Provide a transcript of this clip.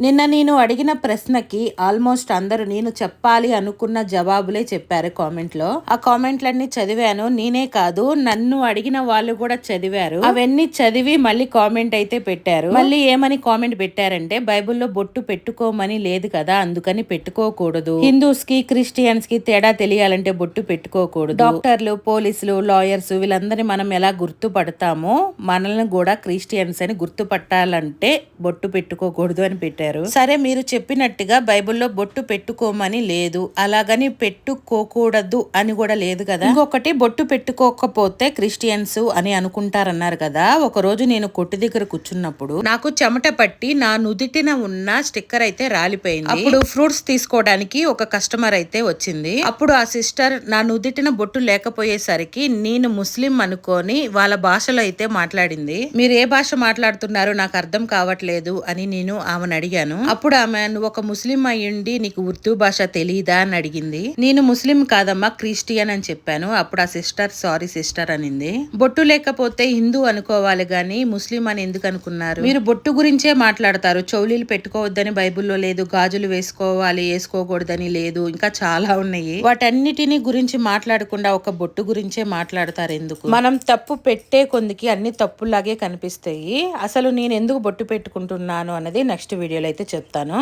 నిన్న నేను అడిగిన ప్రశ్నకి ఆల్మోస్ట్ అందరూ నేను చెప్పాలి అనుకున్న జవాబులే చెప్పారు కామెంట్లో. ఆ కామెంట్లన్నీ చదివాను. నేనే కాదు, నన్ను అడిగిన వాళ్ళు కూడా చదివారు. అవన్నీ చదివి మళ్ళీ కామెంట్ అయితే పెట్టారు. మళ్ళీ ఏమని కామెంట్ పెట్టారంటే, బైబిల్లో బొట్టు పెట్టుకోమని లేదు కదా, అందుకని పెట్టుకోకూడదు. హిందూస్ కి క్రిస్టియన్స్ కి తేడా తెలియాలంటే బొట్టు పెట్టుకోకూడదు. డాక్టర్లు, పోలీసులు, లాయర్స్ వీళ్ళందరినీ మనం ఎలా గుర్తుపడతామో మనల్ని కూడా క్రిస్టియన్స్ అని గుర్తుపట్టాలంటే బొట్టు పెట్టుకోకూడదు అని పెట్టారు. సరే, మీరు చెప్పినట్టుగా బైబిల్లో బొట్టు పెట్టుకోమని లేదు, అలాగని పెట్టుకోకూడదు అని కూడా లేదు కదా. ఇంకొకటి, బొట్టు పెట్టుకోకపోతే క్రిస్టియన్స్ అని అనుకుంటారన్నారు కదా. ఒక రోజు నేను కొట్టు దగ్గర కూర్చున్నప్పుడు నాకు చెమట పట్టి నా నుదిటిన ఉన్న స్టిక్కర్ అయితే రాలిపోయింది. అప్పుడు ఫ్రూట్స్ తీసుకోవడానికి ఒక కస్టమర్ అయితే వచ్చింది. అప్పుడు ఆ సిస్టర్ నా నుదిటిన బొట్టు లేకపోయేసరికి నేను ముస్లిం అనుకొని వాళ్ళ భాషలో అయితే మాట్లాడింది. మీరు ఏ భాష మాట్లాడుతున్నారో నాకు అర్థం కావట్లేదు అని నేను ఆమెను అడిగాను. అప్పుడు ఆమె, నువ్వు ఒక ముస్లిం అయ్యుండి నీకు ఉర్దూ భాష తెలీదా అని అడిగింది. నేను ముస్లిం కాదమ్మా, క్రిస్టియన్ అని చెప్పాను. అప్పుడు ఆ సిస్టర్ సారీ సిస్టర్ అనింది. బొట్టు లేకపోతే హిందూ అనుకోవాలి గాని ముస్లిం అని ఎందుకు అనుకున్నారు? మీరు బొట్టు గురించే మాట్లాడతారు. చౌలీలు పెట్టుకోవద్దని బైబిల్లో లేదు, గాజులు వేసుకోవాలి వేసుకోకూడదని లేదు, ఇంకా చాలా ఉన్నాయి. వాటన్నిటిని గురించి మాట్లాడకుండా ఒక బొట్టు గురించే మాట్లాడతారు ఎందుకు? మనం తప్పు పెట్టే కొందికి అన్ని తప్పులాగే కనిపిస్తాయి. అసలు నేను ఎందుకు బొట్టు పెట్టుకుంటున్నాను అన్నది నెక్స్ట్ వీడియోలో అయితే చెప్తాను.